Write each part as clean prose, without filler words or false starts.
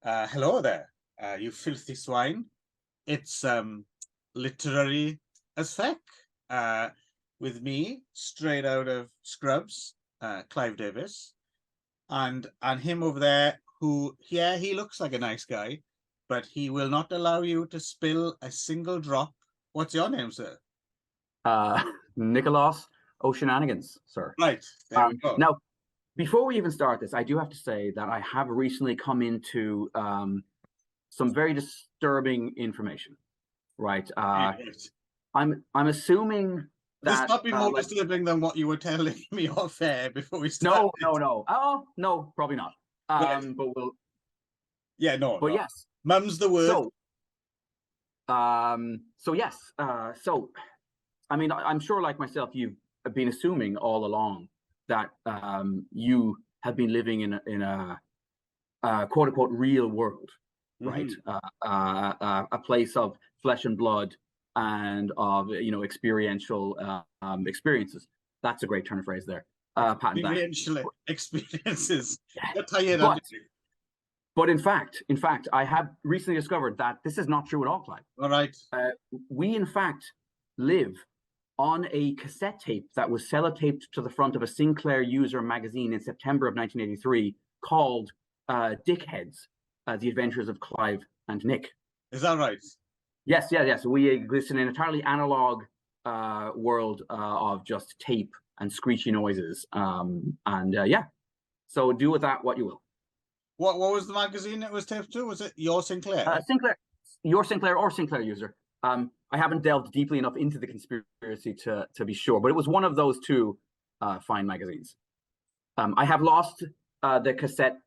Hello there, you filthy swine. It's literary as feck. With me, straight out of Scrubs, Clive Davis, and him over there, who, yeah, he looks like a nice guy, but he will not allow you to spill a single drop. What's your name, sir? Nicholas O'Shenanigans, sir. Right, there we go. Now, before we even start this, I do have to say that I have recently come into some very disturbing information. Right. I'm assuming that this might be more disturbing than what you were telling me off air before we started. No. Oh no, probably not. Right. But we'll. Yeah, no. But no. yes, mum's the word. So yes. So, I mean, I'm sure, like myself, you've been assuming all along that you have been living in a quote unquote real world, right? A place of flesh and blood and of experiential experiences. That's a great turn of phrase there. Experiential experiences. Yeah. But in fact, I have recently discovered that this is not true at all, Clive. All right. We in fact live on a cassette tape that was sellotaped to the front of a Sinclair user magazine in September of 1983 called Dickheads, The Adventures of Clive and Nick. Is that right? Yes. We exist in an entirely analog world of just tape and screechy noises. Yeah. So do with that what you will. What was the magazine it was taped to? Was it Your Sinclair? Sinclair, Your Sinclair or Sinclair User. I haven't delved deeply enough into the conspiracy to be sure, but it was one of those two fine magazines. I have lost the cassette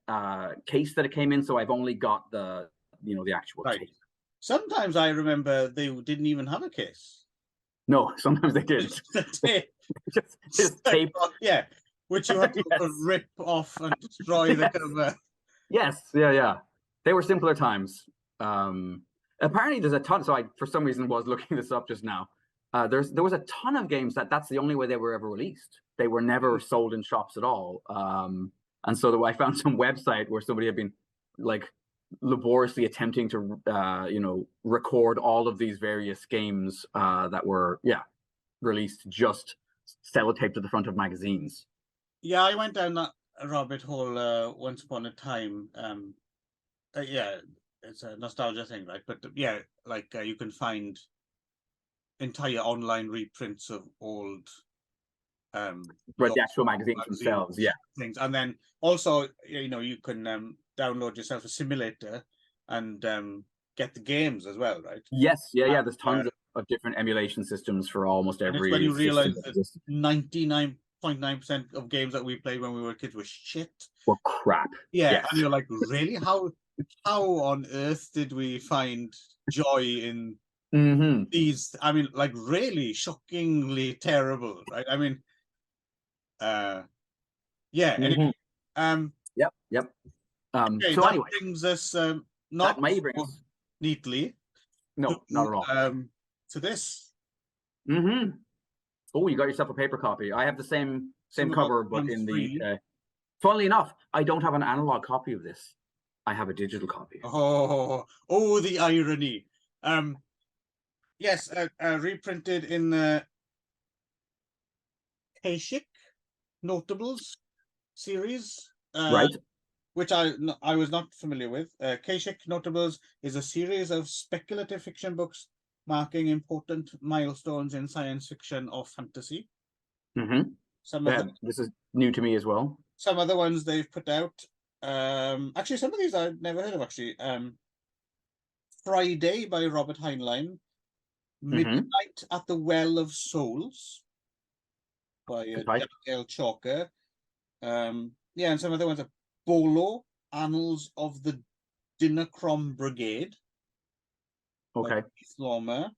case that it came in, so I've only got the actual tape. Sometimes I remember they didn't even have a case. No, sometimes they didn't. just tape. Yeah, which you had to rip off and destroy the cover. Yes, yeah. They were simpler times. Apparently there's a ton, so I for some reason was looking this up just now. There was a ton of games that's the only way they were ever released. They were never sold in shops at all. And so I found some website where somebody had been like laboriously attempting to record all of these various games that were released just sellotaped to the front of magazines. Yeah, I went down that rabbit hole once upon a time. It's a nostalgia thing, right? But you can find entire online reprints of old the actual magazines themselves, things. And then also you can download yourself a simulator and get the games as well, right? Yes, there's tons of different emulation systems for almost every. And it's when you realize that 99.9% of games that we played when we were kids were shit. Were crap. Yeah, and you're like, really? How on earth did we find joy in these? I mean, like, really shockingly terrible, right? I mean, Anyway, Yep. Okay, so that anyway, brings us not neatly. No, not at all. To this. Oh, you got yourself a paper copy. I have the same cover, but in the. Funnily enough, I don't have an analog copy of this. I have a digital copy. Oh, the irony. Yes, reprinted in the Kashik Notables series. Right. Which I was not familiar with. Kashik Notables is a series of speculative fiction books marking important milestones in science fiction or fantasy. This is new to me as well. Some of the ones they've put out. Actually, some of these I've never heard of, actually. Friday by Robert Heinlein. Midnight at the Well of Souls by Gail Chalker. And some other ones are Bolo, Annals of the Dinacrom Brigade. Okay. Lormer.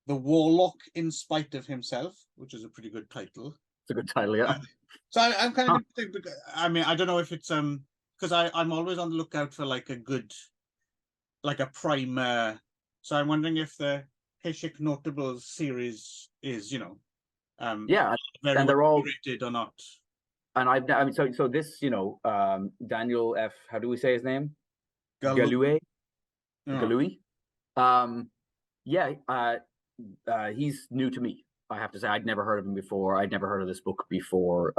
The Warlock in Spite of Himself, which is a pretty good title. It's a good title, yeah. So I'm kind of I mean, I don't know if it's because I'm always on the lookout for like a good, like a primer. So I'm wondering if the Kashik Notables series is, very and they're all rated or not. And I mean, so this, Daniel F. How do we say his name? GALOUYE. Oh, GALOUYE. Yeah, he's new to me. I have to say, I'd never heard of him before. I'd never heard of this book before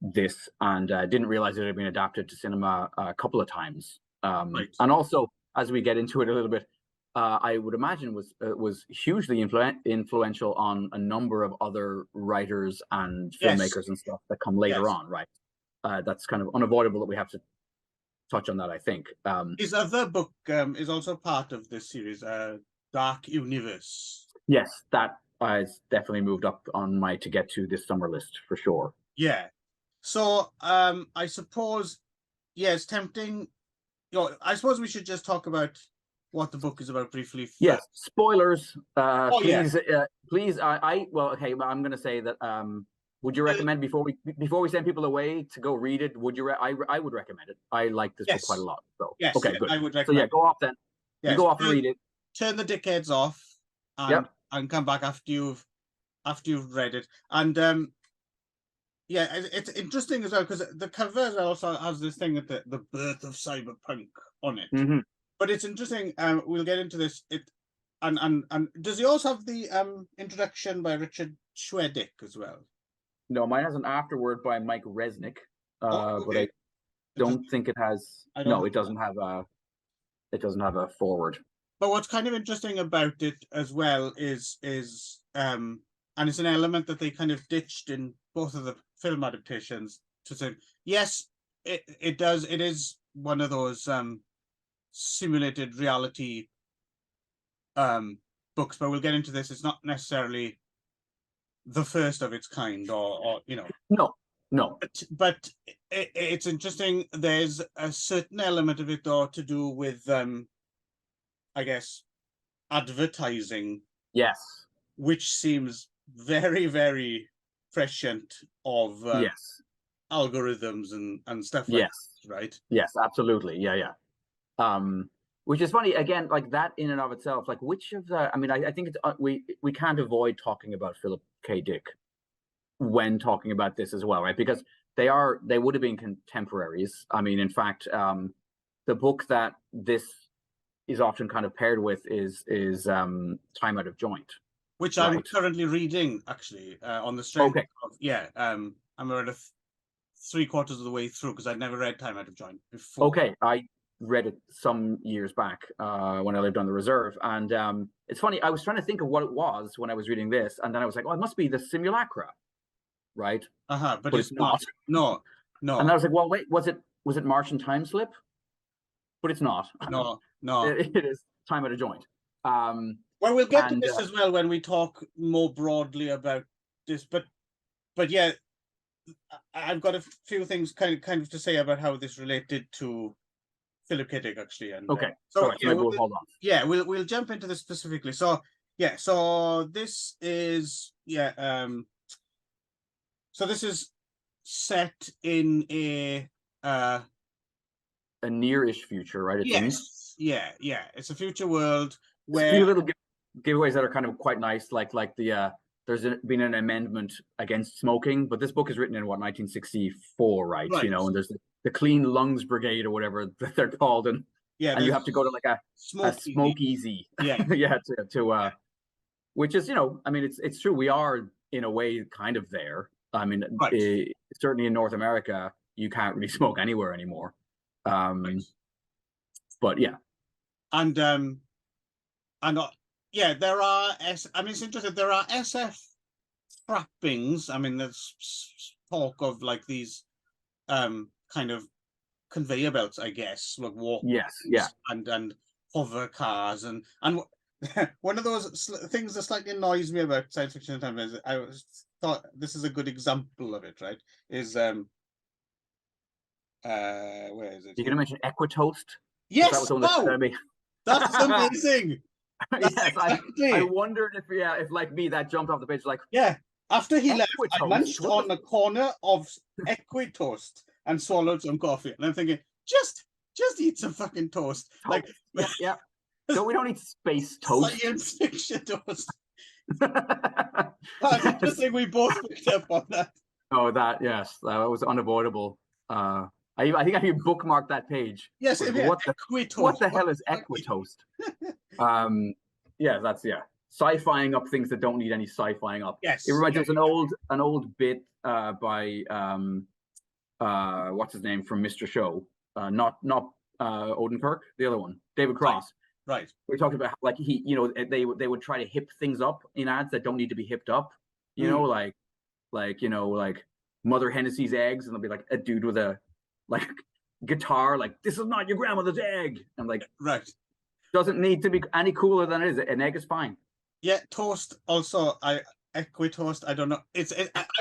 this, and didn't realize it had been adapted to cinema a couple of times. right. And also, as we get into it a little bit, I would imagine was hugely influential on a number of other writers and filmmakers and stuff that come later on, right? That's kind of unavoidable that we have to touch on that, I think. His other book is also part of this series, Dark Universe. Yes, that has definitely moved up on my to get to this summer list for sure. Yeah. So I suppose, yeah, it's tempting. You know, I suppose we should just talk about what the book is about briefly first. Yes, spoilers. Please, yeah. Please. Well, okay. I'm going to say that. Would you recommend before we send people away to go read it? Would you? I would recommend it. I like this book quite a lot. So yes, okay, yeah, good. I would recommend. So yeah, go off then. Yes. You go off and read it. Turn the dickheads off, and come back after you've read it. And yeah, it's interesting as well because the cover also has this thing at the birth of cyberpunk on it. Mm-hmm. But it's interesting. We'll get into this. And does he also have the introduction by Richard Schwedick as well? No, mine has an afterword by Mike Resnick, okay. but I don't think it has. No, it doesn't have a. It doesn't have a forward. But what's kind of interesting about it as well is and it's an element that they kind of ditched in both of the film adaptations to say, yes, it is one of those simulated reality books, but we'll get into this. It's not necessarily the first of its kind, or you know. No. But it's interesting. There's a certain element of it, though, to do with I guess advertising. Yes. Which seems very, very prescient of yes algorithms and stuff like that, right? Yes, absolutely. Yeah. Which is funny, again, like that in and of itself, like which of the, I mean, I think it's, we can't avoid talking about Philip K. Dick when talking about this as well, right? Because they would have been contemporaries. I mean, in fact, the book that this is often kind of paired with is Time Out of Joint. Which I'm currently reading, actually, on the strength of, I'm around 3/4 of the way through because I'd never read Time Out of Joint before. Okay, I read it some years back when I lived on the reserve, and it's funny, I was trying to think of what it was when I was reading this, and then I was like, oh, it must be the Simulacra, right? But it's not. No. And I was like, well, wait, was it Martian Time Slip? But it's not. No. It is Time Out of Joint. Well, we'll get to this as well when we talk more broadly about this, but yeah, I've got a few things kind of to say about how this related to Philip K. Dick, actually. And okay, so right, we'll hold on. Yeah, we'll jump into this specifically. So yeah, so this is so this is set in a near-ish future, right? Yes. Yeah. It's a future world where a few little giveaways that are kind of quite nice, like the there's been an amendment against smoking, but this book is written in 1964, right? You know, and there's the Clean Lungs Brigade or whatever that they're called, and you have to go to like a smoke easy, to which is, you know, I mean, it's true, we are in a way kind of there. I mean, certainly in North America, you can't really smoke anywhere anymore. But yeah, and there are I mean, it's interesting, there are SF trappings. I mean, there's talk of like these kind of conveyor belts, I guess, like walkers, and hover cars, and one of those things that slightly annoys me about science fiction sometimes is I thought this is a good example of it, right? Is where is it? You're gonna mention Equitoast? Yes. That's amazing. Yes, exactly. I wondered if like me that jumped off the page, like after he left, I munched on the corner of Equitoast and swallowed some coffee, and I'm thinking, just eat some fucking toast. Like So we don't need space toast. Science fiction toast. That's interesting. We both picked up on that. Oh, that was unavoidable. I think I can bookmark that page. Yes, What the hell is Equitoast? Yeah, that's sci-fiing up things that don't need any sci-fiing up. Yes. It reminds us an old bit by what's his name from Mr. Show, not Odenkirk, the other one, David Cross. Right. We talked about how, like, he, they would try to hip things up in ads that don't need to be hipped up. Like Mother Hennessy's eggs, and there'll be like a dude with a guitar, like, this is not your grandmother's egg, and like, right, doesn't need to be any cooler than it is. An egg is fine. Yeah, toast also. Equitoast. I don't know. I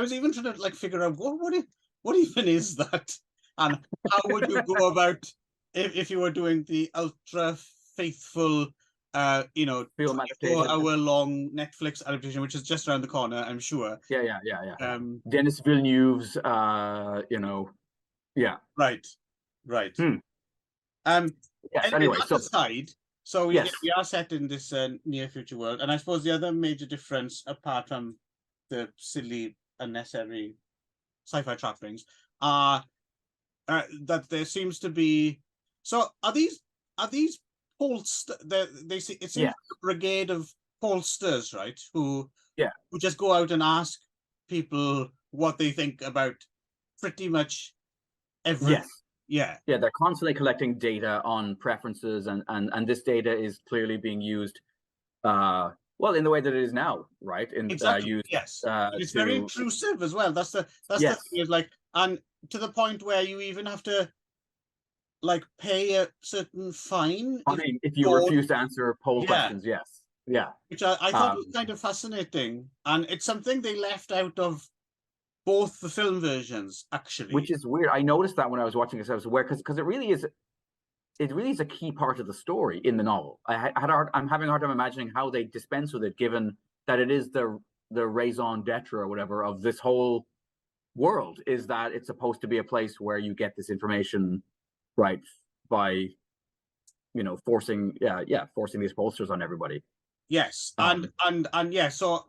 was even trying to like figure out what even is that, and how would you go about if you were doing the ultra faithful, 4-hour-long Netflix adaptation, which is just around the corner, I'm sure. Yeah. Denis Villeneuve's, Right. Anyway, so aside, so we are set in this near future world, and I suppose the other major difference, apart from the silly, unnecessary sci-fi trappings, are that there seems to be. So are these pollsters? It seems like a brigade of pollsters, right? Who just go out and ask people what they think about pretty much everything. Yes. Yeah, they're constantly collecting data on preferences, and this data is clearly being used, in the way that it is now, right? Exactly. Yes. It's very intrusive as well. That's the thing, is like, and to the point where you even have to like pay a certain fine if you refuse to answer poll questions. Yes. Yeah. Which I thought was kind of fascinating, and it's something they left out of both the film versions, actually. Which is weird. I noticed that when I was watching this, I was aware, because it really is a key part of the story in the novel. I'm having a hard time imagining how they dispense with it, given that it is the raison d'etre or whatever of this whole world, is that it's supposed to be a place where you get this information, right, by forcing these posters on everybody. Yes, and so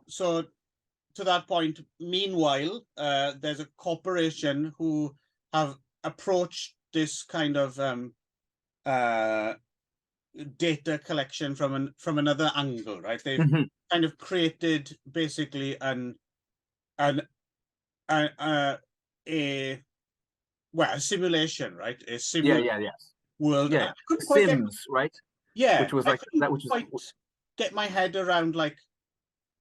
to that point, meanwhile, there's a corporation who have approached this kind of data collection from another angle, right? They've kind of created basically a simulation, right? A simulation world. Yeah. Sims, right? Yeah, which was like that, which quite get my head around. Like,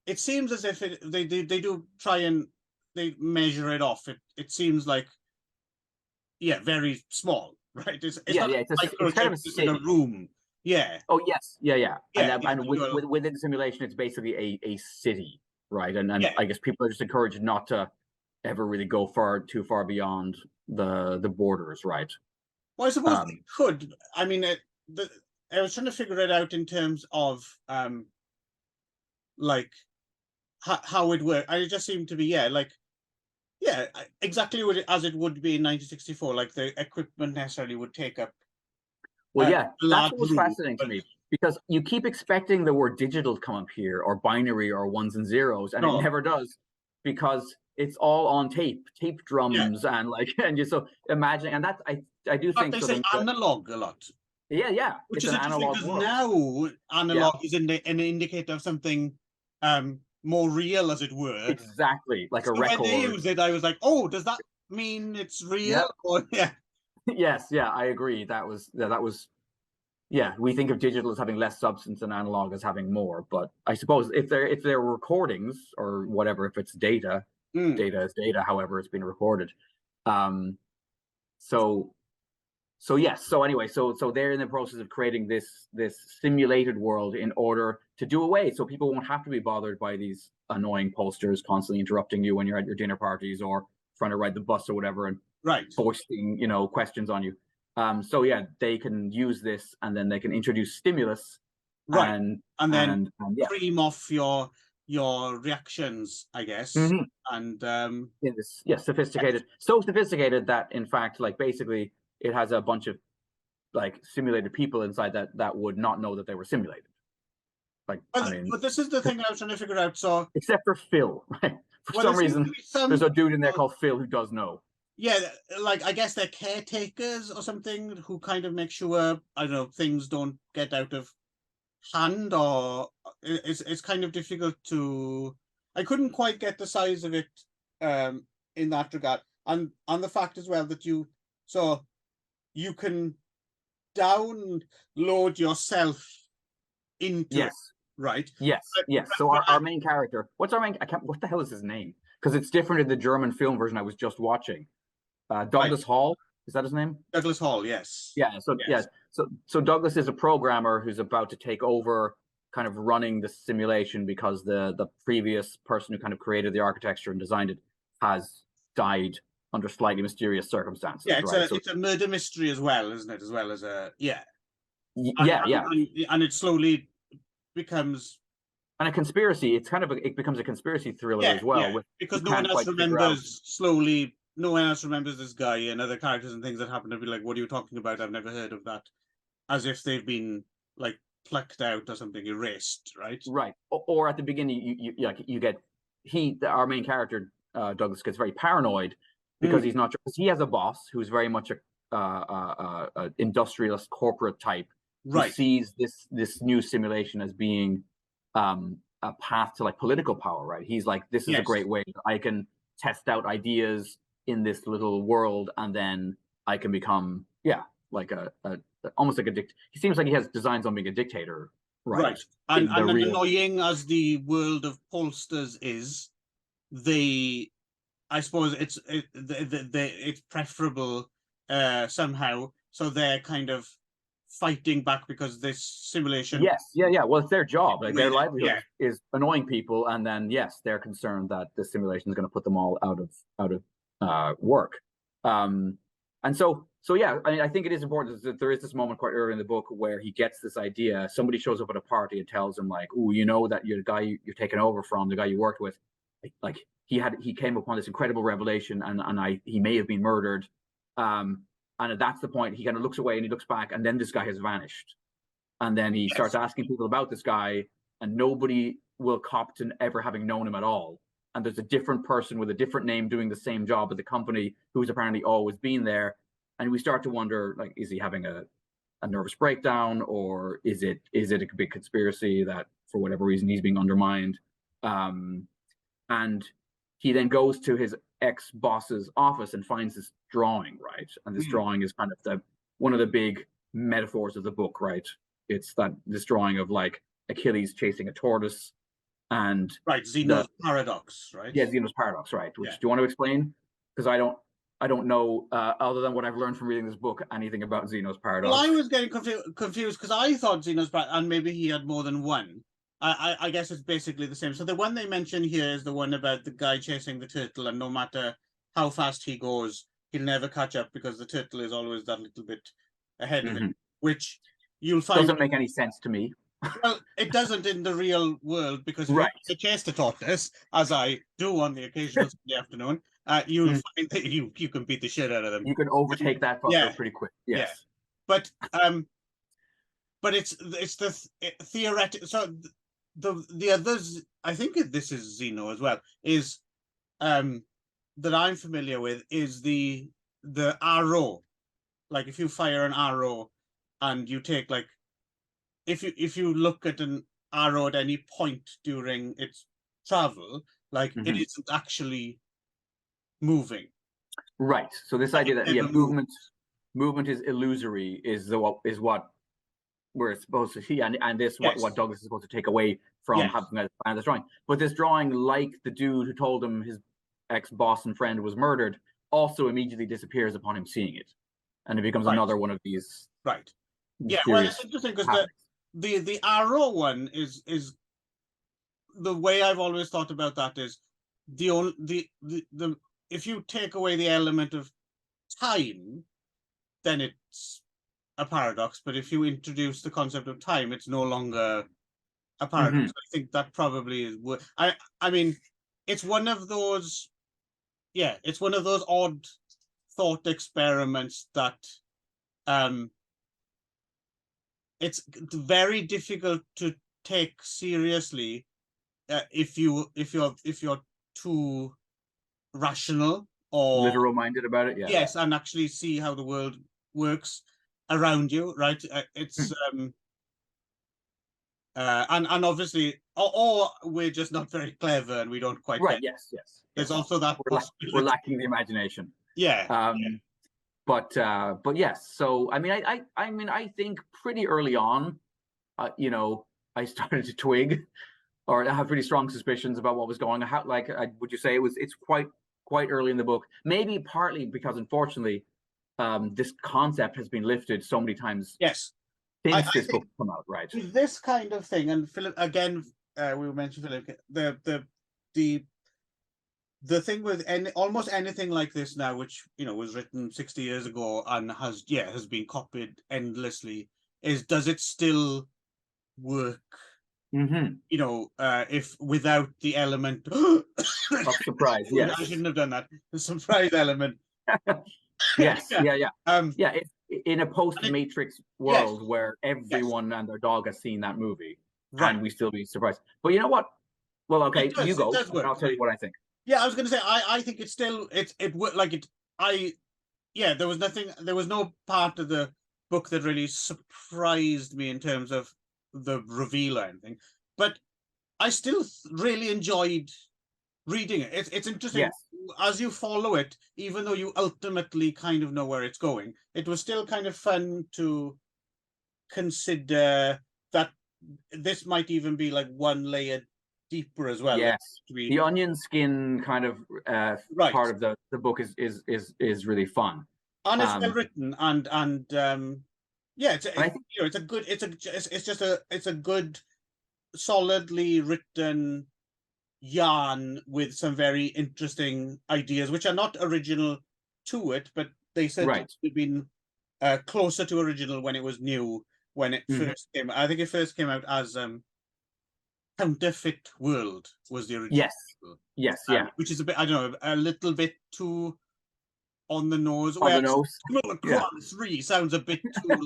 it seems as if they do try and they measure it off. It seems like very small, right? It's kind of a room. Yeah. Oh yes, yeah. And within the simulation, it's basically a city, right? And I guess people are just encouraged not to ever really go too far beyond the borders, right? Well, I suppose they could. I mean, I was trying to figure it out in terms of like how it worked. And it just seemed to be exactly as it would be in 1964. Like, the equipment necessarily would take up. Well, that's what's fascinating to me, because you keep expecting the word digital to come up here, or binary, or ones and zeros, and it never does, because it's all on tape drums, and and just so imagining, and that's I do think they say analog a lot. Yeah, which is an analog, because now analog is an indicator of something more real, as it were. Exactly, like a record. When they used it, I was like, oh, does that mean it's real? Yes, I agree. That was we think of digital as having less substance and analog as having more, but I suppose if they're recordings or whatever, if it's data, data is data, however it's been recorded. Anyway, so they're in the process of creating this simulated world in order to do away, so people won't have to be bothered by these annoying posters constantly interrupting you when you're at your dinner parties or trying to ride the bus or whatever, and foisting questions on you. They can use this, and then they can introduce stimulus, and then cream off your reactions, I guess. And sophisticated, so sophisticated that in fact, like, basically it has a bunch of like simulated people inside that would not know that they were simulated. Like, but this is the thing I was trying to figure out. So except for Phil, right? For some reason, there's a dude in there called Phil who does know. yeah, like I guess they're caretakers or something who kind of make sure, I don't know, things don't get out of hand, or it's kind of difficult to. I couldn't quite get the size of it in that regard, and the fact as well that you can download yourself into it, Yes. right? Yes, yes. So our main character, what's our main? I can't. What the hell is his name? Because it's different in the German film version I was just watching. Right, Douglas Hall, is that his name? Douglas Hall, yes, Yeah. So yeah. yes, So Douglas is a programmer who's about to take over, kind of running the simulation because the previous person who kind of created the architecture and designed it has died under slightly mysterious circumstances, yeah. right? So It's a murder mystery as well, isn't it? As well as a yeah, yeah, yeah. and it slowly becomes. And a conspiracy, it's kind of it becomes a conspiracy thriller Yeah, as well, yeah, with because you can't quite figure out. no one else remembers this guy and other characters and things that happen to be like, what are you talking about? I've never heard of that. As if they've been like plucked out or something, erased, right? Right. Or at the beginning, you get our main character, Douglas, gets very paranoid because he's not, because he has a boss who's very much a industrialist corporate type who Right. sees this new simulation as being a path to like political power, right? He's like, this is a Yes. great way that I can test out ideas in this little world, and then I can become, like a almost like a he seems like he has designs on being a dictator, right? And In the real, annoying as the world of pollsters is, I suppose it's preferable somehow. So they're kind of fighting back because this simulation. yes, yeah. Well, it's their job. Like their livelihood Yeah. is annoying people, and then yes, they're concerned that the simulation is going to put them all out of work. And so yeah, I think it is important that there is this moment quite early in the book where he gets this idea. Somebody shows up at a party and tells him like, "Oh, you know that you're the guy you're taking over from, the guy you worked with, like he came upon this incredible revelation, and he may have been murdered." And that's the point. He kind of looks away and he looks back, and then this guy has vanished. And then he starts asking people about this guy, and nobody will cop to ever having known him at all. And there's a different person with a different name doing the same job at the company who's apparently always been there. And we start to wonder, like, is he having a nervous breakdown, or is it a big conspiracy that for whatever reason he's being undermined? And he then goes to his ex-boss's office and finds this drawing, right? And this drawing is kind of one of the big metaphors of the book, right? It's this drawing of like Achilles chasing a tortoise, and Zeno's paradox, right? Yeah, Zeno's paradox, right? Which do you want to explain? Because I don't know, other than what I've learned from reading this book, anything about Zeno's paradox. Well, I was getting confused because I thought Zeno's paradox, and maybe he had more than one. I guess it's basically the same. So the one they mention here is the one about the guy chasing the turtle, and no matter how fast he goes, he'll never catch up because the turtle is always that little bit ahead of him, which you'll find doesn't make any sense to me. Well, it doesn't in the real world, because if you chase the tortoise, as I do on the occasional Sunday afternoon, you'll find that you can beat the shit out of them. You can overtake that fucker pretty quick. Yes. Yeah. But it's the theoretical. So the others, I think this is Zeno as well, is that I'm familiar with, is the arrow. Like if you fire an arrow and you take like, if you look at an arrow at any point during its travel, like it isn't actually moving. Right. So this idea that movement is illusory is what we're supposed to see, and this what Douglas is supposed to take away from having this drawing. But this drawing, like the dude who told him his ex-boss and friend was murdered, also immediately disappears upon him seeing it, and it becomes another one of these. Right. Yeah. Well, it's interesting because the arrow one is the way I've always thought about that is the if you take away the element of time, then it's a paradox. But if you introduce the concept of time, it's no longer a paradox. I think that probably is what I mean. It's one of those. Yeah, it's one of those odd thought experiments that it's very difficult to take seriously if you're too rational or literal minded about it. Yeah. yes, and actually see how the world works around you, right? It's and obviously, or we're just not very clever and we don't quite Right. get. Yes. Yes. There's also that we're possibility. lacking the imagination. Yeah. But yes. So I mean, I think pretty early on, you know, I started to twig, or I have pretty strong suspicions about what was going on. How, like, would you say it's quite early in the book? Maybe partly because, unfortunately, this concept has been lifted so many times. Yes. Since this book come out, right? With this kind of thing, and Philip again, we mentioned Philip. The thing with almost anything like this now, which was written 60 years ago and has been copied endlessly, is does it still work? If without the element of surprise. Yes, I shouldn't have done that. The surprise element. Yes, yeah. It's in a post-Matrix world where everyone and their dog has seen that movie, and we still be surprised. But you know what? Well, okay, you go, and I'll tell you what I think. Yeah, I was going to say I think it's still there was nothing. There was no part of the book that really surprised me in terms of the reveal or anything. But I still really enjoyed reading it. It's interesting as you follow it, even though you ultimately kind of know where it's going. It was still kind of fun to consider that this might even be like one layer deeper as well. Yes, the onion skin kind of part of the book is really fun, and it's well written, and I think it's a good, solidly written yarn with some very interesting ideas, which are not original to it, but they certainly have been closer to original when it was new, when it first came. I think it first came out as Counterfeit World was the original. Yes, which is a bit, I don't know, a little bit too on the nose. On the nose. SIMULACRON-3 sounds a bit too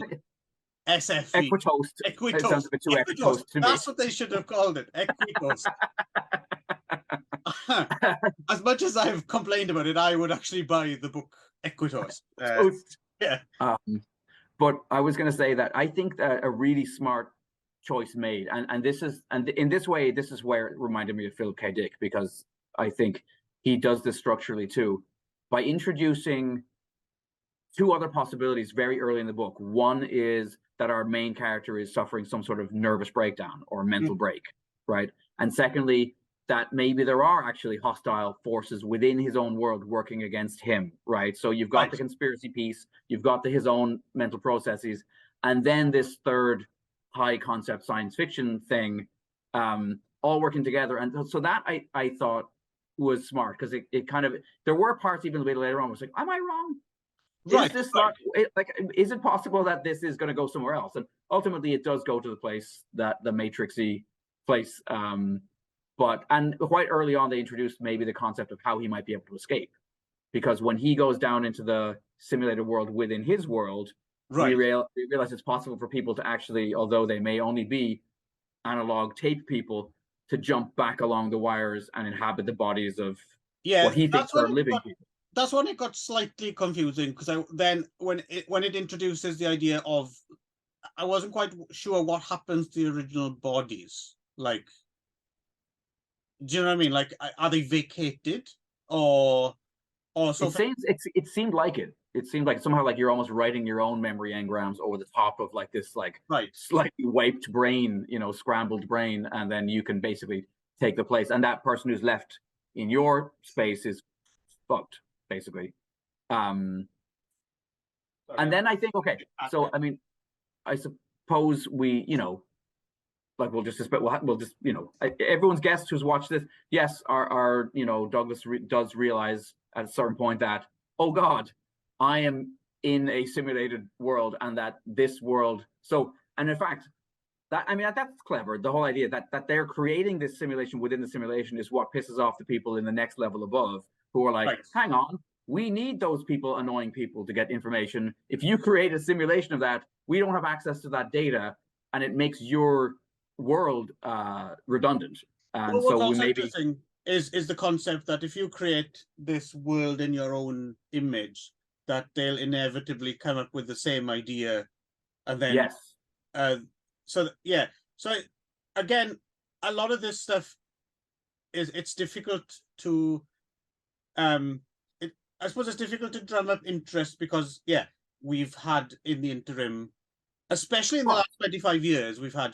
SFE. Equitoast. It sounds a bit too Equitoast to me. That's what they should have called it. Equitoast. As much as I've complained about it, I would actually buy the book Equitoast. But I was going to say that I think that a really smart choice made, and in this way, this is where it reminded me of Philip K. Dick, because I think he does this structurally too, by introducing two other possibilities very early in the book. One is that our main character is suffering some sort of nervous breakdown or mental break, right? And secondly, that maybe there are actually hostile forces within his own world working against him, right? So you've got the conspiracy piece, you've got his own mental processes, and then this third high concept science fiction thing, all working together. And so that I thought was smart, because it kind of, there were parts even a bit later on I was like, am I wrong? Is this not like, is it possible that this is going to go somewhere else? And ultimately it does go to the place, that the Matrixy place. But quite early on, they introduced maybe the concept of how he might be able to escape, because when he goes down into the simulated world within his world, we realize it's possible for people to actually, although they may only be analog tape people, to jump back along the wires and inhabit the bodies of what he thinks are living people. That's when it got slightly confusing, because then when it introduces the idea of, I wasn't quite sure what happens to the original bodies. Like, do you know what I mean? Like, are they vacated or so? It seemed like it. It seemed like somehow like you're almost writing your own memory engrams over the top of like this slightly wiped brain, scrambled brain, and then you can basically take the place, and that person who's left in your space is fucked, basically. And then I think, okay, so I mean, I suppose we, like we'll just everyone's guest who's watched this, yes, our Douglas does realize at a certain point that, oh God, I am in a simulated world, and that this world. So, and in fact, that's clever. The whole idea that they're creating this simulation within the simulation is what pisses off the people in the next level above, who are like, hang on, we need those people, annoying people, to get information. If you create a simulation of that, we don't have access to that data, and it makes your world redundant. And so we maybe is the concept that if you create this world in your own image, that they'll inevitably come up with the same idea, and then Yes. Yeah. So again, a lot of this stuff it's difficult to I suppose it's difficult to drum up interest because we've had in the interim, especially in the last 25 years, we've had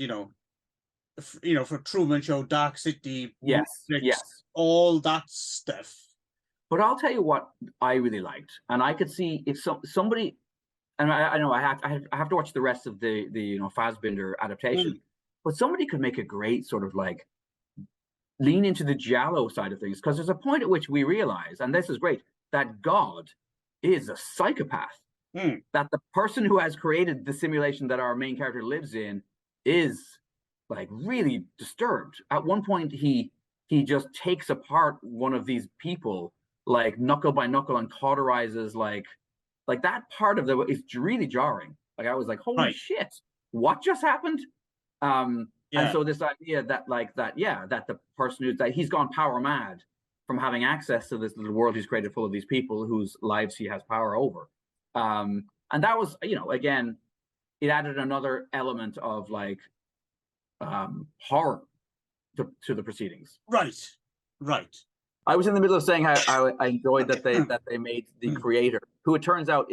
for Truman Show, Dark City, Yes, Matrix, yes. all that stuff. But I'll tell you what I really liked, and I could see if somebody, and I know I have to watch the rest of the Fassbinder adaptation, but somebody could make a great sort of like lean into the giallo side of things, because there's a point at which we realize, and this is great, that God is a psychopath. That the person who has created the simulation that our main character lives in is like really disturbed. At one point, he just takes apart one of these people like knuckle by knuckle and cauterizes like that part of is really jarring. Like I was like, holy shit, what just happened? And so this idea that the person he's gone power mad from having access to this little world he's created full of these people whose lives he has power over. And that was, again, it added another element of like horror to the proceedings. Right. I was in the middle of saying how I enjoyed that they made the creator, who it turns out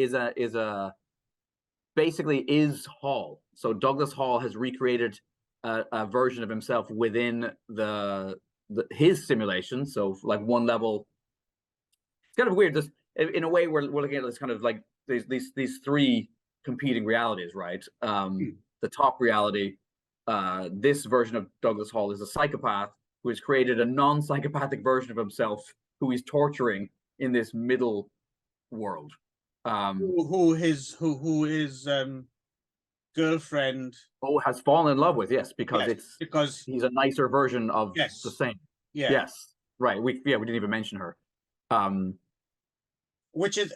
basically is Hall. So Douglas Hall has recreated a version of himself within his simulation. So like one level. It's kind of weird. This, in a way, we're looking at this kind of like these three competing realities, right? The top reality, this version of Douglas Hall is a psychopath who has created a non-psychopathic version of himself who he's torturing in this middle world. Who his girlfriend has fallen in love with, because he's a nicer version of the same. Yes, right. We didn't even mention her. Which is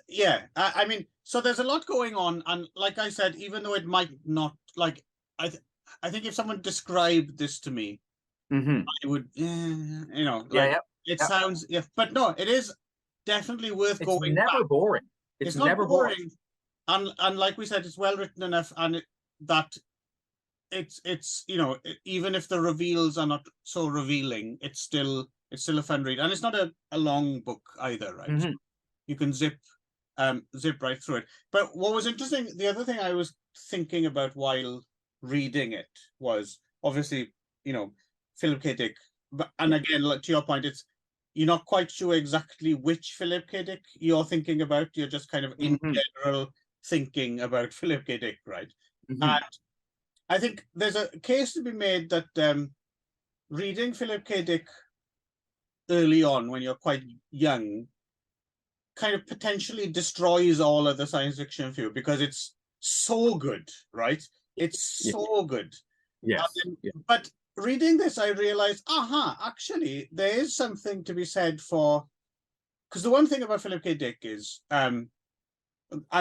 I mean, so there's a lot going on, and like I said, even though it might not, like, I think if someone described this to me, I would it sounds but no, it is definitely worth going back. Never boring. It's not never boring. And like we said, it's well written enough, and that it's even if the reveals are not so revealing, it's still a fun read, and it's not a long book either, right? You can zip right through it. But what was interesting, the other thing I was thinking about while reading it was obviously, Philip K. Dick. And again, to your point, you're not quite sure exactly which Philip K. Dick you're thinking about. You're just kind of in general thinking about Philip K. Dick, right? And I think there's a case to be made that reading Philip K. Dick early on, when you're quite young, kind of potentially destroys all of the science fiction for you, because it's so good, right? It's so good. Yes. But reading this, I realized, actually, there is something to be said for, because the one thing about Philip K. Dick is, and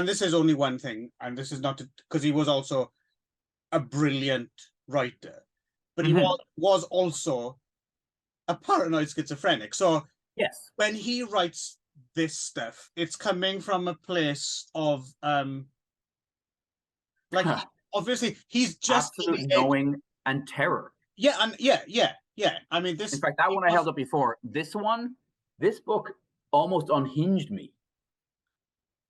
this is only one thing, and this is not because he was also a brilliant writer, but he was also a paranoid schizophrenic. So when he writes this stuff, it's coming from a place of obviously he's just absolute knowing and terror. I mean, this, in fact, that one I held up before. This book almost unhinged me.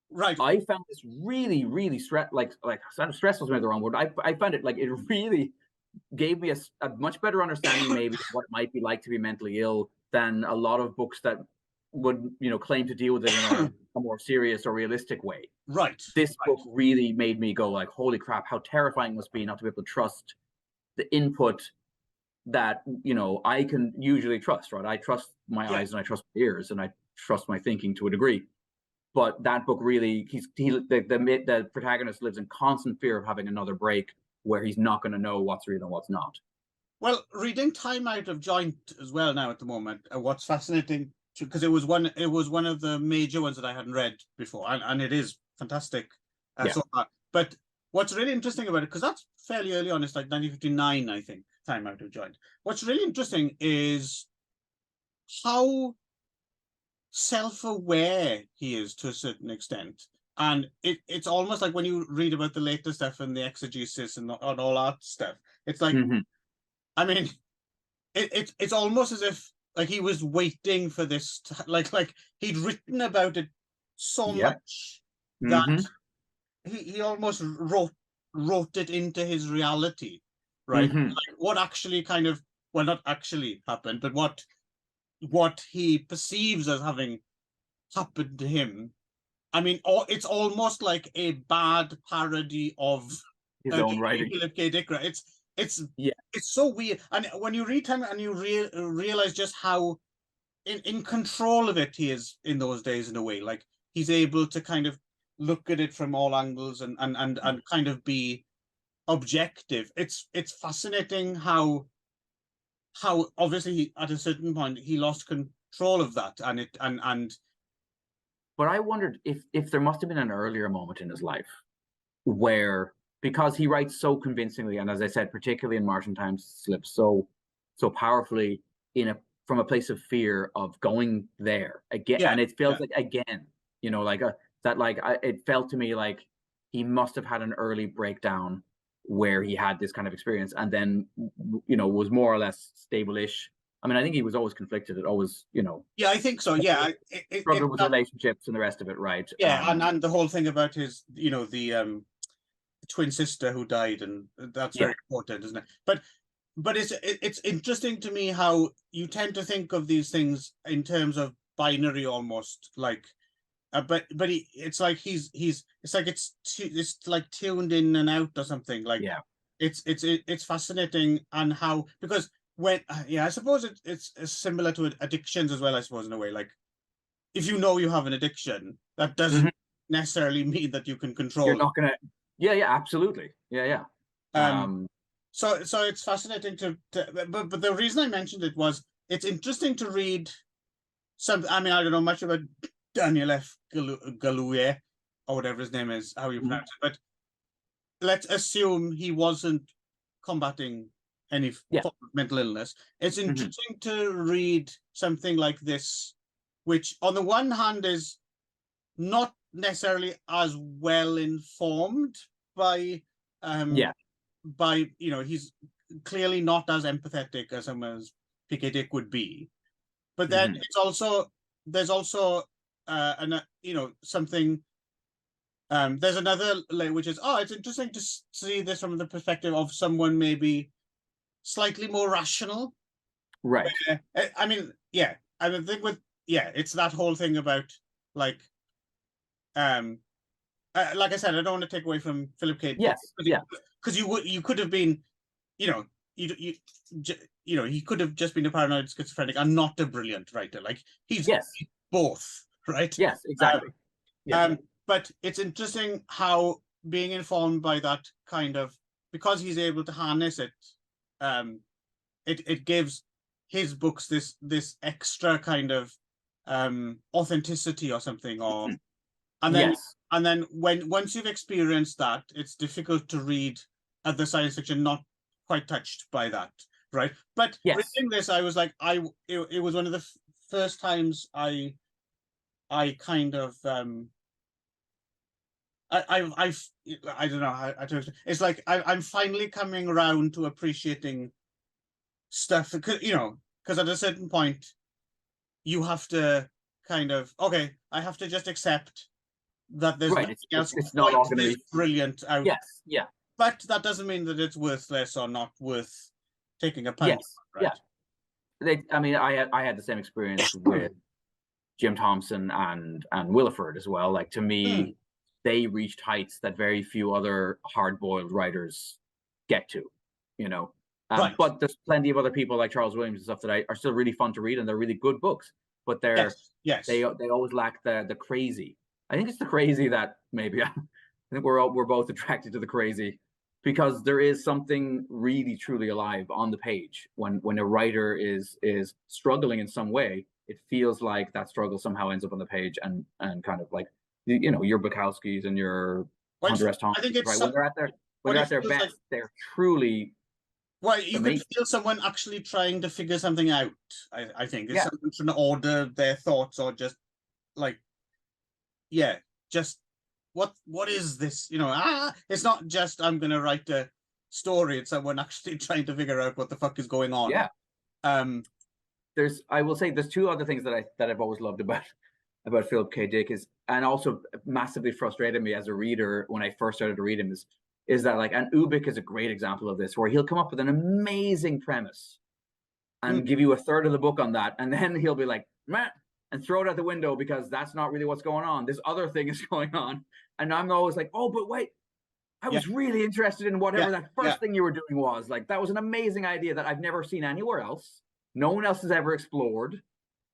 Right. I found this really, really stressful is maybe the wrong word. I found it like it really gave me a much better understanding maybe of what it might be like to be mentally ill than a lot of books that would claim to deal with it in a more serious or realistic way. Right. This book really made me go like, holy crap, how terrifying it must be not to be able to trust the input that I can usually trust, right? I trust my eyes and I trust my ears and I trust my thinking to a degree. But that book really, the protagonist lives in constant fear of having another break where he's not going to know what's real and what's not. Well, reading Time Out of Joint as well now at the moment, what's fascinating, because it was one of the major ones that I hadn't read before, and it is fantastic so far. But what's really interesting about it, because that's fairly early on, it's like 1959, I think, Time Out of Joint. What's really interesting is how self-aware he is to a certain extent. And it's almost like when you read about the later stuff and the exegesis and all that stuff, it's like, I mean, it's almost as if like he was waiting for this like he'd written about it so much that he almost wrote it into his reality, right? Like what actually kind of, well, not actually happened, but what he perceives as having happened to him. I mean, it's almost like a bad parody of his own writing. Philip K. Dick. It's so weird, and when you read him and you realize just how in control of it he is in those days, in a way, like he's able to kind of look at it from all angles and kind of be objective. It's fascinating how obviously at a certain point he lost control of that, and but I wondered if there must have been an earlier moment in his life where, because he writes so convincingly, and as I said, particularly in Martian Time Slips, so powerfully from a place of fear of going there again, and it feels like again, you know, like it felt to me like he must have had an early breakdown where he had this kind of experience, and then, you know, was more or less stable-ish. I mean, I think he was always conflicted. It always, you know. Yeah, I think so. Yeah, struggled with relationships and the rest of it, right? Yeah, and the whole thing about his, you know, the twin sister who died, and that's very important, isn't it? But it's interesting to me how you tend to think of these things in terms of binary, almost like, but it's like it's like it's like tuned in and out or something. Like it's fascinating, and how, because when I suppose it's similar to addictions as well, I suppose, in a way. Like if you know you have an addiction, that doesn't necessarily mean that you can control. You're not gonna. Yeah, absolutely. Yeah. So it's fascinating but the reason I mentioned it was it's interesting to read some. I mean, I don't know much about Daniel F. GALOUYE, or whatever his name is, how you pronounce it, but let's assume he wasn't combating any mental illness. It's interesting to read something like this, which on the one hand is not necessarily as well informed by you know, he's clearly not as empathetic as someone as P.K. Dick would be, but then there's also you know, something, there's another layer which is, it's interesting to see this from the perspective of someone maybe slightly more rational, right? I mean, I think it's that whole thing about like I said, I don't want to take away from Philip K. Because you could have been, you know, you know, he could have just been a paranoid schizophrenic and not a brilliant writer. Like he's both, right? Yes, exactly. But it's interesting how being informed by that kind of, because he's able to harness it, it gives his books this extra kind of authenticity or something, or and then once you've experienced that, it's difficult to read other science fiction not quite touched by that, right? But reading this, I was like, it was one of the first times I kind of I don't know how to. It's like I'm finally coming around to appreciating stuff, you know, because at a certain point you have to kind of, okay, I have to just accept that there's nothing else it's not all going to be brilliant out. Yeah. But that doesn't mean that it's worthless or not worth taking a punt. I mean, I had the same experience with Jim Thompson and Williford as well. Like, to me, they reached heights that very few other hard-boiled writers get to, you know. But there's plenty of other people like Charles Williams and stuff that are still really fun to read, and they're really good books. But they always lack the crazy. I think it's the crazy that maybe I think we're both attracted to the crazy, because there is something really truly alive on the page when a writer is struggling in some way. It feels like that struggle somehow ends up on the page, and kind of like, you know, your Bukowskis and your Hunter S. Thompson, right? When they're at their best, they're truly Well, you could Amazing. feel someone actually trying to figure something out. I think it's Yeah. someone trying to order their thoughts, or just like, yeah, just what is this? You know, it's not just I'm going to write a story. It's someone actually trying to figure out what the fuck is going on. Yeah. Um, I will say there's two other things that I've always loved about Philip K. Dick is, and also massively frustrated me as a reader when I first started to read him, is that, like, and Ubik is a great example of this, where he'll come up with an amazing premise and give you a third of the book on that, and then he'll be like, meh, and throw it out the window because that's not really what's going on. This other thing is going on. And I'm always like, oh, but wait, I was really interested in whatever that first thing you were doing was. Like, that was an amazing idea that I've never seen anywhere else. No one else has ever explored.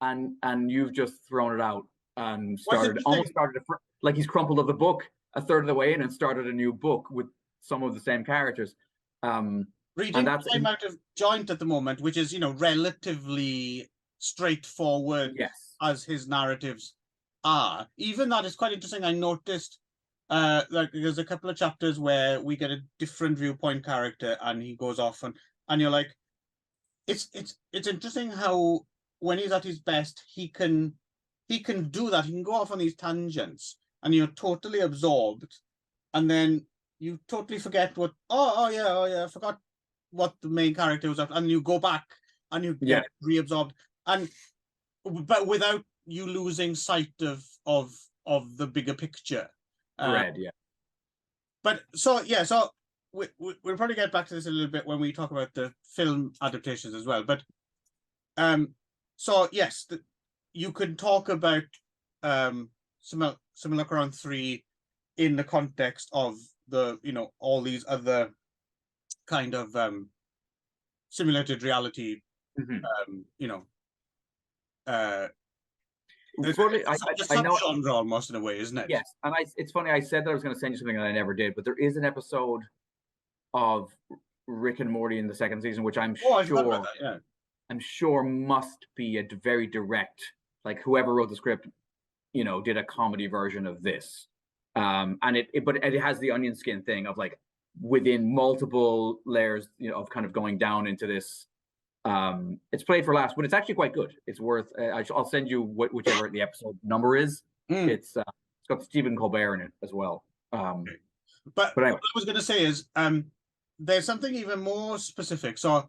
And you've just thrown it out and almost started like he's crumpled up the book a third of the way in and started a new book with some of the same characters. Reading Time Out of Joint at the moment, which is, you know, relatively straightforward as his narratives are. Even that is quite interesting. I noticed like there's a couple of chapters where we get a different viewpoint character and he goes off and you're like, it's interesting how when he's at his best he can do that. He can go off on these tangents and you're totally absorbed, and then you totally forget what oh yeah I forgot what the main character was after, and you go back and you get reabsorbed, but without you losing sight of the bigger picture. But so we'll probably get back to this a little bit when we talk about the film adaptations as well. But so yes, you can talk about SIMULACRON-3 in the context of the, you know, all these other kind of simulated reality, you know, it's a genre almost in a way, isn't it? Yes, and it's funny, I said that I was going to send you something and I never did, but there is an episode of Rick and Morty in the second season, which I'm sure must be a very direct, like whoever wrote the script, you know, did a comedy version of this. And but it has the onion skin thing of like within multiple layers, you know, of kind of going down into this. It's played for laughs, but it's actually quite good. It's worth. I'll send you whichever the episode number is. It's got Stephen Colbert in it as well. But anyway. What I was going to say is, there's something even more specific. So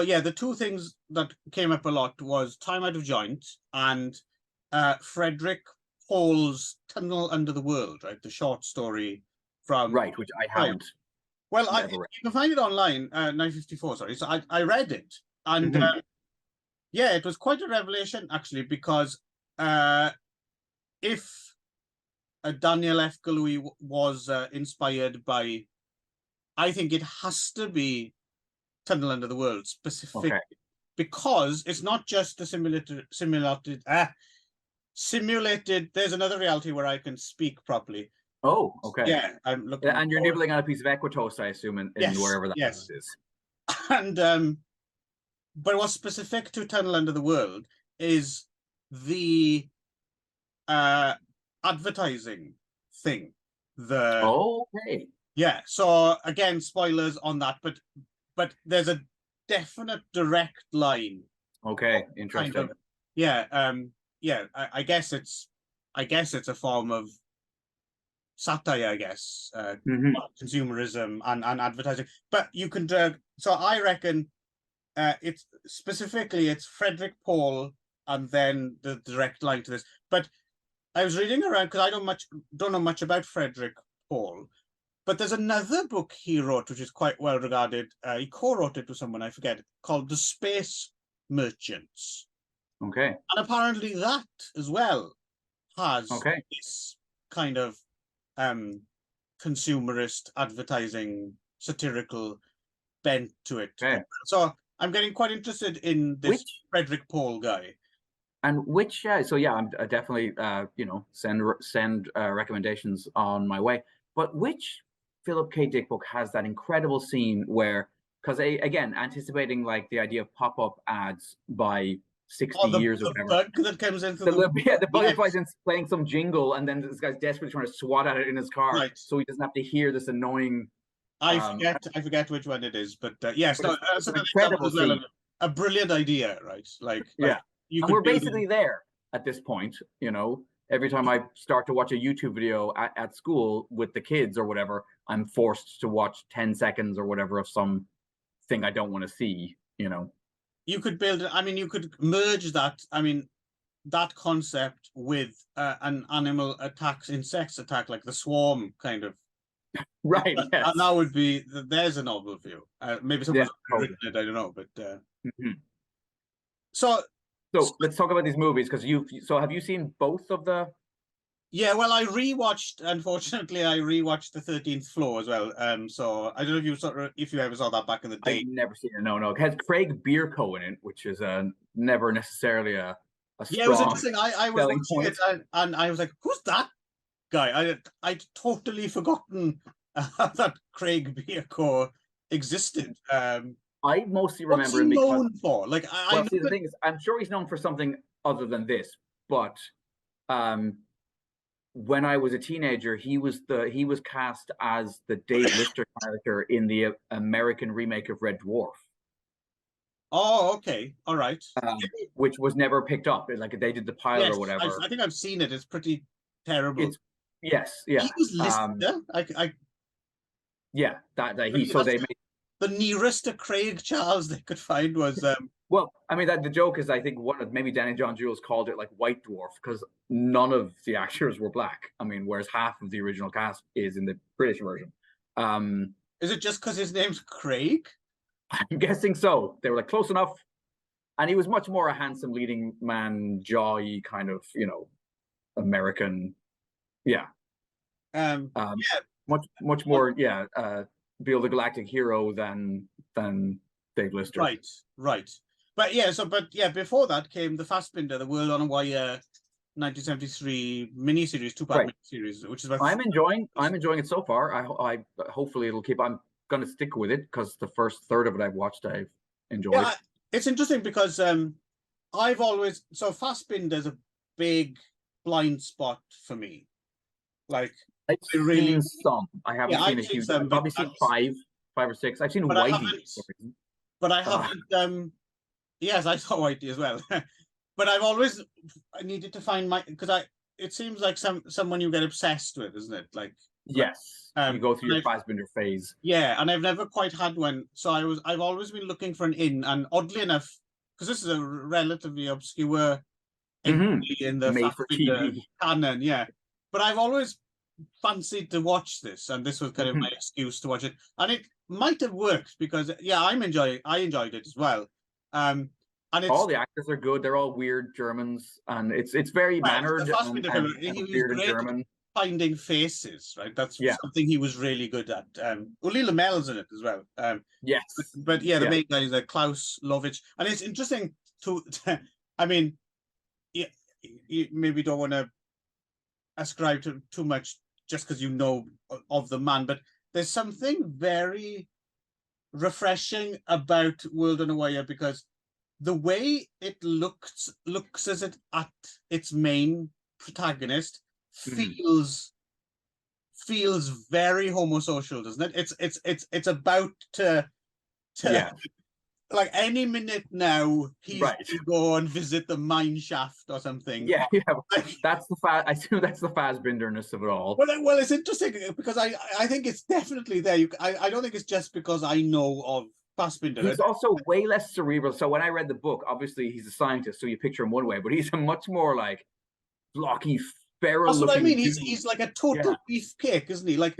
yeah, the two things that came up a lot was Time Out of Joint and Frederick Paul's Tunnel Under the World, right? The short story from which I haven't. Well, you can find it online, 954, sorry. So I read it, and yeah, it was quite a revelation, actually, because if Daniel F. Galouye was inspired by, I think it has to be Tunnel Under the World, specifically, because it's not just the simulated, there's another reality where I can speak properly. Oh, okay. Yeah, I'm looking. And you're nibbling on a piece of Equitos, I assume, in wherever that is. And but what's specific to Tunnel Under the World is the advertising thing. Yeah. So again, spoilers on that, but there's a definite direct line. Okay, interesting. Kind of, yeah. I guess it's a form of satire, I guess, consumerism and advertising. But you can, so I reckon it's Frederick Paul and then the direct line to this. But I was reading around because I don't know much about Frederick Paul, but there's another book he wrote which is quite well regarded. He co-wrote it with someone, I forget, called The Space Merchants. Okay. And apparently that as well has this kind of consumerist advertising satirical bent to it. So I'm getting quite interested in this Frederick Paul guy. And which so yeah, I'm definitely you know, send recommendations on my way. But which Philip K. Dick book has that incredible scene where, because again, anticipating like the idea of pop-up ads by 60 years or whatever. Bug that comes into the butterfly's playing some jingle, and then this guy's desperately trying to swat at it in his car, so he doesn't have to hear this annoying I forget which one it is, but yes, But that's an an example incredible as well. scene. A brilliant idea, right? Like Yeah, you and could we're build basically there at this point. You know, every time I start to watch a YouTube video at school with the kids or whatever, I'm forced to watch 10 seconds or whatever of some thing I don't want to see. You know, you could build. I mean, you could merge that. I mean, that concept with an animal attacks, insects attack, like the swarm kind of. right? Yes. And that would be, there's a novel view. Maybe Yeah, someone's written it, I don't know. But Mhm. so let's talk about these movies because have you seen both of the? yeah, well, unfortunately, I rewatched the 13th Floor as well. So I don't know if you ever saw that back in the day. I've never seen it. No. It has Craig Bierko in it, which is never necessarily a Yeah, it was strong interesting. I was selling watching point. it and I was like, who's that guy? I'd totally forgotten that Craig Bierko existed. I mostly What's remember he him because, known for? Like, I well, know see, the that. thing is, I'm sure he's known for something other than this. But um, when I was a teenager, he was cast as the Dave Lister character in the American remake of Red Dwarf, Oh, okay, all right. which was never picked up. Like they did the pilot Yes, or whatever. I think I've seen it. It's pretty terrible. It's yes, yeah, He was Lister. yeah. That he so they made. The nearest to Craig Charles they could find was Well, I mean that the joke is I think maybe Danny John Jules called it like White Dwarf because none of the actors were black. I mean, whereas half of the original cast is in the British version. Is it just because his name's Craig? I'm guessing so. They were like close enough, and he was much more a handsome leading man, jawy kind of American, yeah, Yeah, much more Bill the Galactic hero than Dave Lister. Right. But yeah, before that came the Fassbinder, the World on a Wire 1973 miniseries, two-part miniseries, which is about. I'm enjoying it so far. I hopefully it'll keep. I'm gonna stick with it because the first third of it I've watched, I've enjoyed. Yeah, it's interesting because I've always Fassbinder's a big blind spot for me. Like I've seen some. I haven't seen a huge. Some, I've probably seen five or six. I've seen Whitey. But I haven't. Yes, I saw Whitey as well. But I needed to find because it seems like someone you get obsessed with, isn't it? Like yes, you go through your Fassbinder phase. Yeah, and I've never quite had one. So I've always been looking for an in, and oddly enough, because this is a relatively obscure in the Fassbinder canon, yeah. But I've always fancied to watch this, and this was kind of my excuse to watch it, and it might have worked because I enjoyed it as well. And all the actors are good. They're all weird Germans, and it's very mannered and weird in German. Finding faces, right? That's something he was really good at. Uli Lamel's in it as well. Yes, but the main guy is Klaus Lovitch, and it's interesting to I mean, you maybe don't want to ascribe to too much just because you know of the man, but there's something very refreshing about World on a Wire because the way it looks as it at its main protagonist feels very homosocial, doesn't it? It's about to like any minute now he's going to go and visit the mine shaft or something. Yeah. That's I assume that's the Fassbinderness of it all. Well, it's interesting because I think it's definitely there. I don't think it's just because I know of Fassbinder. He's also way less cerebral. So when I read the book, obviously he's a scientist, so you picture him one way, but he's a much more like blocky, feral. That's what I mean. He's like a total beefcake, isn't he? Like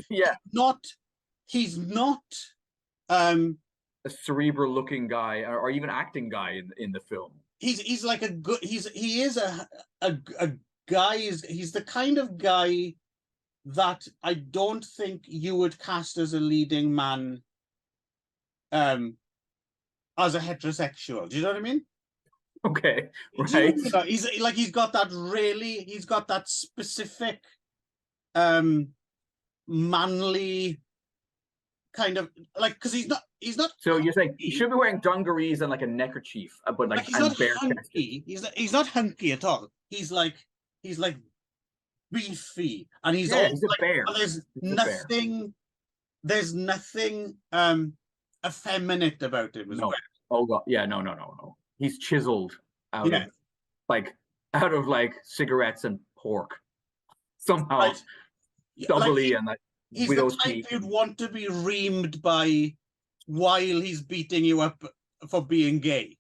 he's not a cerebral looking guy or even acting guy in the film. He's like he is a guy. He's the kind of guy that I don't think you would cast as a leading man as a heterosexual. Do you know what I mean? Okay, right. He's got that specific manly kind of like, because he's not. So you're saying he should be wearing dungarees and like a neckerchief, but like he's not hunky. He's not hunky at all. He's like beefy, and he's a like, bear. There's nothing there's nothing effeminate about him as No. well. Oh god, yeah, no. He's chiseled out Yeah. of like cigarettes and pork somehow, Right. Like doubly, and like he's the widow's type peak. you'd want to be reamed by while he's beating you up for being gay.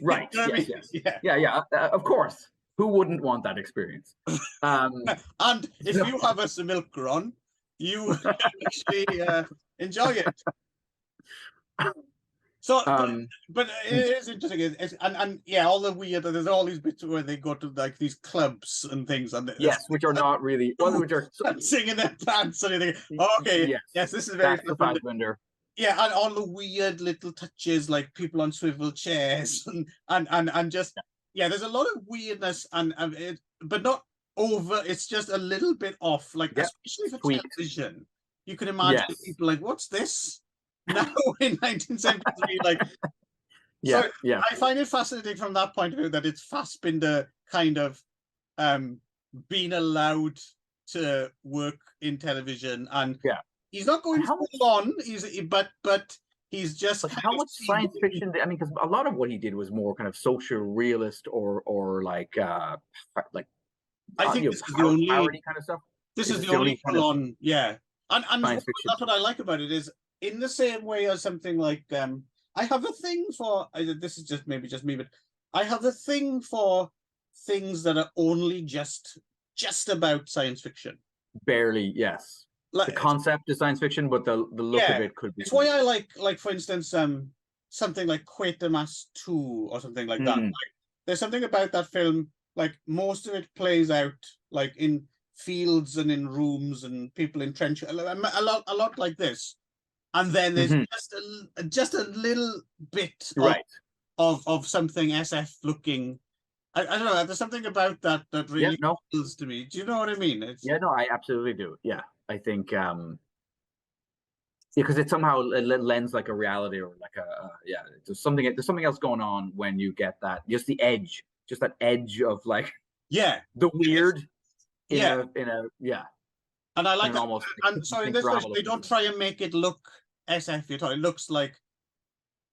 Right. You know what I Yes. mean? Yes. Yeah. Yeah. Of course. Who wouldn't want that experience? And if you have a SIMULACRON, you can actually enjoy it. So, but it is interesting. And yeah, all the weird. There's all these bits where they go to like these clubs and things, and yes, which are not really well, which are singing their pants and everything. Okay, yes, this is very that's the Fassbender. Yeah, and all the weird little touches, like people on swivel chairs, and just yeah, there's a lot of weirdness, but not over. It's just a little bit off, like especially for television. You can imagine people like, "What's this?" Now in 1973, like, yeah, so yeah. I find it fascinating from that point of view that it's Fassbinder kind of being allowed to work in television, and he's not going full on. But he's just. But how much science fiction? I mean, because a lot of what he did was more kind of social realist or like I think this is the only parody kind of stuff. This is the only full on, yeah. And that's what I like about it is in the same way as something like I have a thing for this is just maybe just me, but I have a thing for things that are only just about science fiction. Barely, yes. Like, the concept is science fiction, but the look of it could be. It's why I like for instance something like Quatermass 2 or something like that. Like, there's something about that film, like most of it plays out like in fields and in rooms and people in trenches, a lot like this, and then there's just a little bit of something SF looking. I don't know. There's something about that really appeals to me. Do you know what I mean? No, I absolutely do. Yeah, I think because it somehow lends like a reality or like there's something else going on when you get that just that edge of like the weird. And I like that. Almost, and so in this version, they don't try and make it look SF at all. It looks like,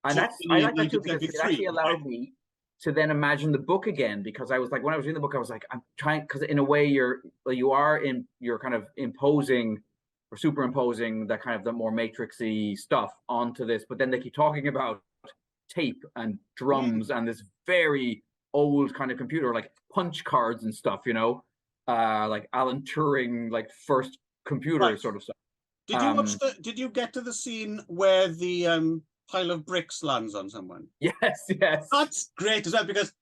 and I like that too because it actually allowed me to then imagine the book again, because I was like, when I was reading the book, I was like, I'm trying, because in a way you're kind of imposing or superimposing that kind of the more matrixy stuff onto this, but then they keep talking about tape and drums and this very old kind of computer, like punch cards and stuff, like Alan Turing, like first computer sort of stuff. Did you watch did you get to the scene where the pile of bricks lands on someone? Yes. That's great as well, because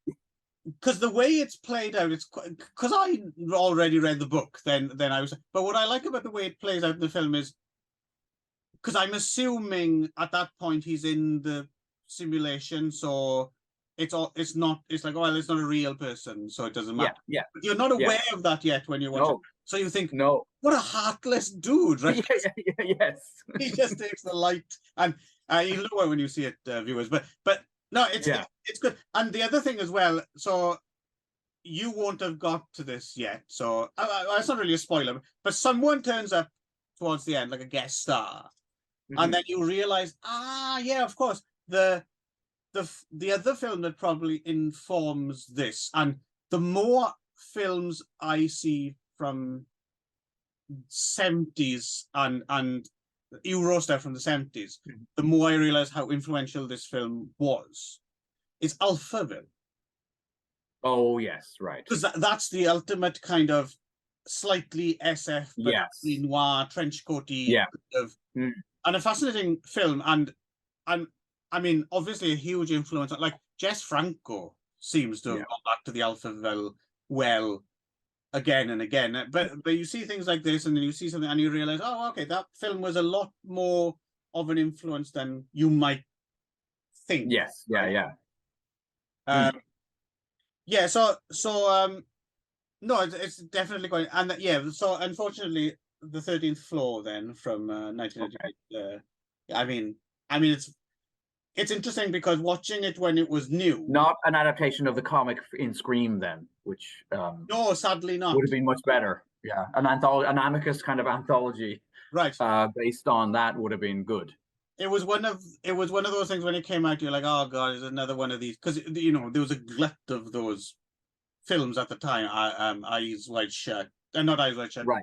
the way it's played out, it's because I already read the book. Then I was, but what I like about the way it plays out in the film is because I'm assuming at that point he's in the simulation, so it's like, oh, well, it's not a real person, so it doesn't matter. Yeah. But you're not aware of that yet when you watch it. So you think, no, what a heartless dude, right? Yes. He just takes the light, and you'll know when you see it, viewers. But no, it's good. And the other thing as well, so you won't have got to this yet, so it's not really a spoiler, but someone turns up towards the end, like a guest star, and then you realize, yeah, of course, the other film that probably informs this, and the more films I see from 70s and Euro stuff from the 70s, the more I realize how influential this film was. It's Alphaville. Oh yes, right. Because that's the ultimate kind of slightly SF, but noir, trenchcoaty, and a fascinating film. And I mean, obviously a huge influence. Like Jess Franco seems to have gone back to the Alphaville well again and again. But you see things like this, and then you see something, and you realize, oh, okay, that film was a lot more of an influence than you might think. Yes, yeah. So no, it's definitely going, and so unfortunately, the 13th Floor then from 1998. I mean, it's interesting because watching it when it was new, not an adaptation of the comic in Scream, then, which no, sadly not, would have been much better. Yeah, an anthology, an Amicus kind of anthology, Right. based on that would have been good. It was one of those things when it came out, you're like, oh god, is another one of these? Because there was a glut of those films at the time. Eyes Wide Shut, not Eyes Wide Shut. Right.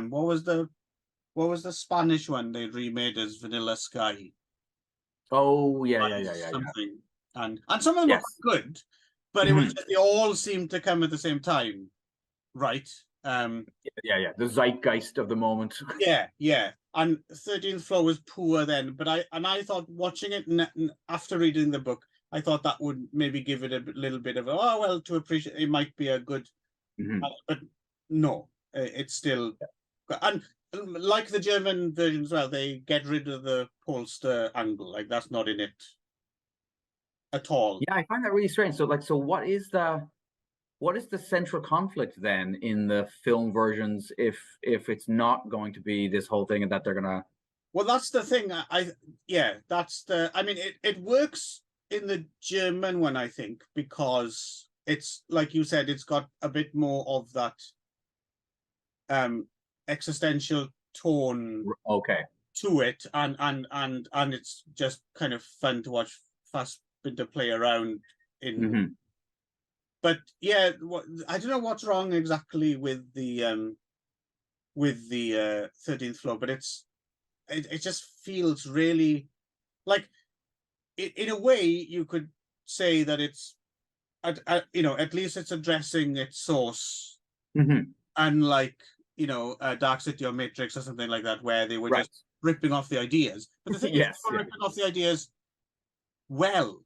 What was the Spanish one they remade as Vanilla Sky? Oh yeah, Something, and some of them yes. were good, but it was just, they all seemed to come at the same time, right? Yeah. The zeitgeist of the moment. Yeah. And 13th Floor was poor then, but I thought watching it after reading the book, I thought that would maybe give it a little bit of to appreciate it might be a good, but no, it's still, and like the German version as well, they get rid of the Polster angle, like that's not in it at all. Yeah, I find that really strange. So what is the central conflict then in the film versions if it's not going to be this whole thing and that they're gonna? Well, that's the thing. I mean, it works in the German one, I think, because it's like you said, it's got a bit more of that existential tone to it, and it's just kind of fun to watch Fassbinder play around in. But yeah, I don't know what's wrong exactly with the 13th Floor, but it just feels really like, in a way you could say that it's at least it's addressing its source, unlike Dark City or Matrix or something like that, where they were just ripping off the ideas. But the thing is, they were ripping off the ideas well,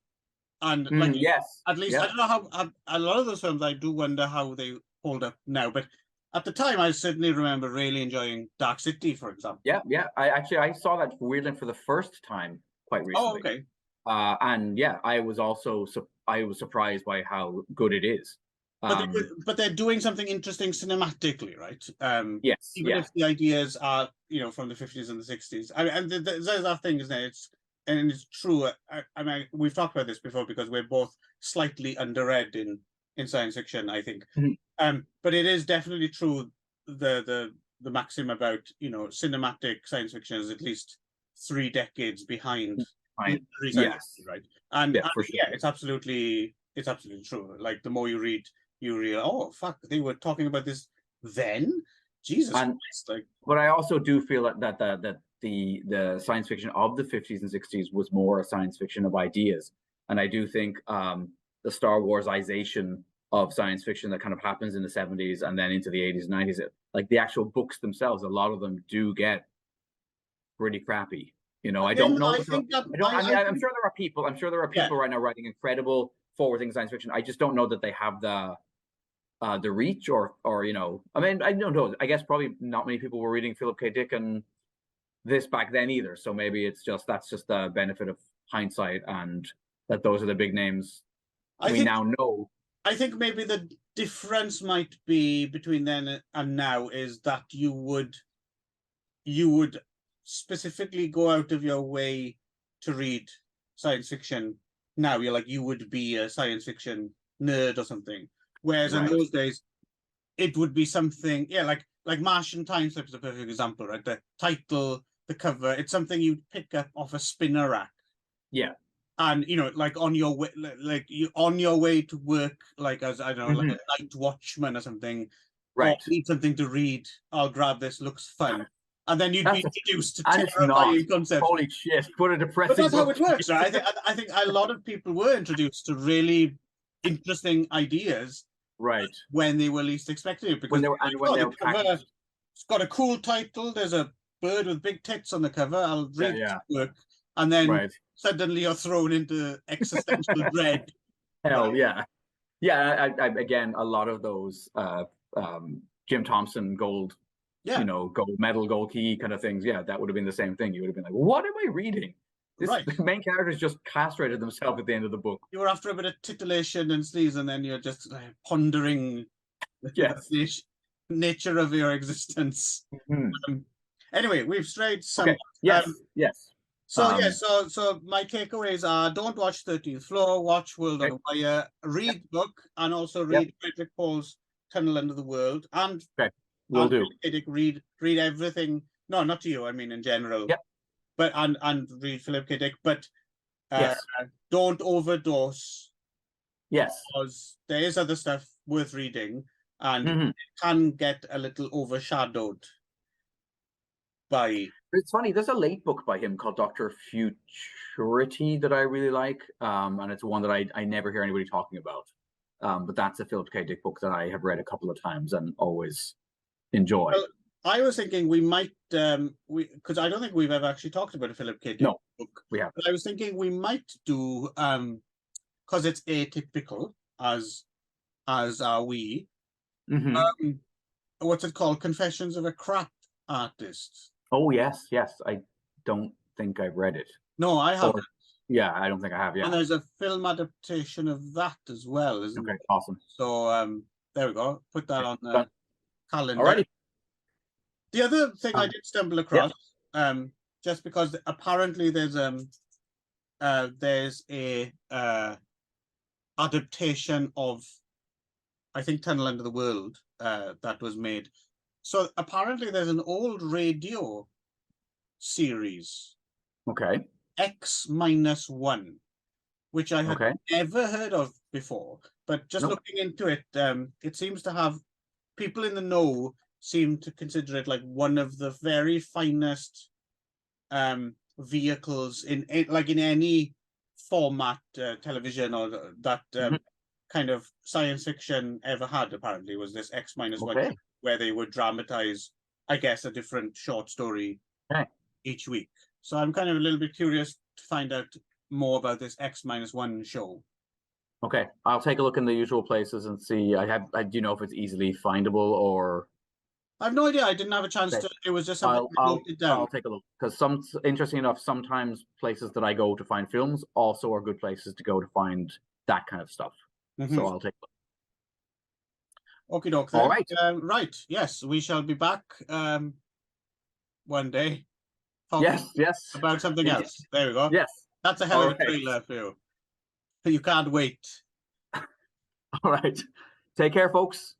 and at least I don't know how a lot of those films, I do wonder how they hold up now, but at the time, I certainly remember really enjoying Dark City, for example. Yeah. I saw that weirdly for the first time quite recently. Oh, okay. And yeah, I was surprised by how good it is. But they're doing something interesting cinematically, right? Yes. Even if the ideas are from the 50s and the 60s. And there's that thing, isn't it? It's true. I mean, we've talked about this before because we're both slightly underread in science fiction, I think. But it is definitely true, the maxim about cinematic science fiction is at least 3 decades behind yes, right? And for sure. Yeah, it's absolutely true. Like, the more you read, you realize, oh fuck, they were talking about this then. Jesus Christ, like. But I also do feel that the science fiction of the 50s and 60s was more a science fiction of ideas, and I do think the Star Warsization of science fiction that kind of happens in the 70s and then into the 80s and 90s, like the actual books themselves, a lot of them do get pretty crappy. I don't know. I'm sure there are people right now writing incredible forward-thinking science fiction. I just don't know that they have the reach or I mean, I don't know. I guess probably not many people were reading Philip K. Dick and this back then either. So maybe that's just the benefit of hindsight, and that those are the big names we now know. I think maybe the difference might be between then and now is that you would specifically go out of your way to read science fiction now. You would be a science fiction nerd or something. Whereas in those days, it would be something, like Martian Time Slip is a perfect example, right? The title, the cover, it's something you'd pick up off a spinner rack. Yeah. And like on your way to work, like as I don't know, like a night watchman or something, right? Or need something to read. I'll grab this. Looks fun, and then you'd be introduced to terrifying concepts. Holy shit! What a depressing. But that's how it works, right? I think a lot of people were introduced to really interesting ideas, right, when they were least expecting it, because it's got a cool title. There's a bird with big tits on the cover. I'll read it work, and then. Suddenly you're thrown into existential dread. Hell yeah. Again, a lot of those Jim Thompson gold medal, gold key kind of things. Yeah, that would have been the same thing. You would have been like, what am I reading? The main characters just castrated themselves at the end of the book. You were after a bit of titillation and sleaze, and then you're just pondering the nature of your existence. Anyway, we've strayed some. Yes. So so my takeaways are: don't watch 13th Floor, watch World on Wire, read the book, and also read Frederick Paul's Tunnel Under the World. And Will do. Philip K. Dick, read everything. No, not to you. I mean in general. Yep. But and read Philip K. Dick, but Yes. don't overdose. Yes. Because there is other stuff worth reading, and Mhm. it can get a little overshadowed by. It's funny. There's a late book by him called Dr. Futurity that I really like, and it's one that I never hear anybody talking about. But that's a Philip K. Dick book that I have read a couple of times and always enjoy. Well, I was thinking we might, because I don't think we've ever actually talked about a Philip K. Dick book. We have. But I was thinking we might do, because it's atypical, as are we. What's it called? Confessions of a Crap Artist. Oh yes, yes. I don't think I've read it. No, I haven't. Yeah, I don't think I have. Yeah. And there's a film adaptation of that as well, isn't Okay, there? awesome. So there we go. Put that on the calendar. Alrighty. The other thing I did stumble across, just because apparently there's a adaptation of, I think, Tunnel Under the World that was made. So apparently there's an old radio series. Okay. X-1, which I had never heard of before, but just looking into it, it seems to have people in the know seem to consider it like one of the very finest vehicles in any format, television or that kind of science fiction ever had. Apparently, was this X-1 where they would dramatize, I guess, a different short story each week. So I'm kind of a little bit curious to find out more about this X-1 show. Okay, I'll take a look in the usual places and see. I do know if it's easily findable or. I have no idea. I didn't have a chance to. It was just something I noted down. I'll take a look because interesting enough, sometimes places that I go to find films also are good places to go to find that kind of stuff. So I'll take a look. Okie doke. All right. Right. Yes, we shall be back one day. Yes. About something else. There we go. Yes. That's a hell of a trailer for you. You can't wait. All right. Take care, folks.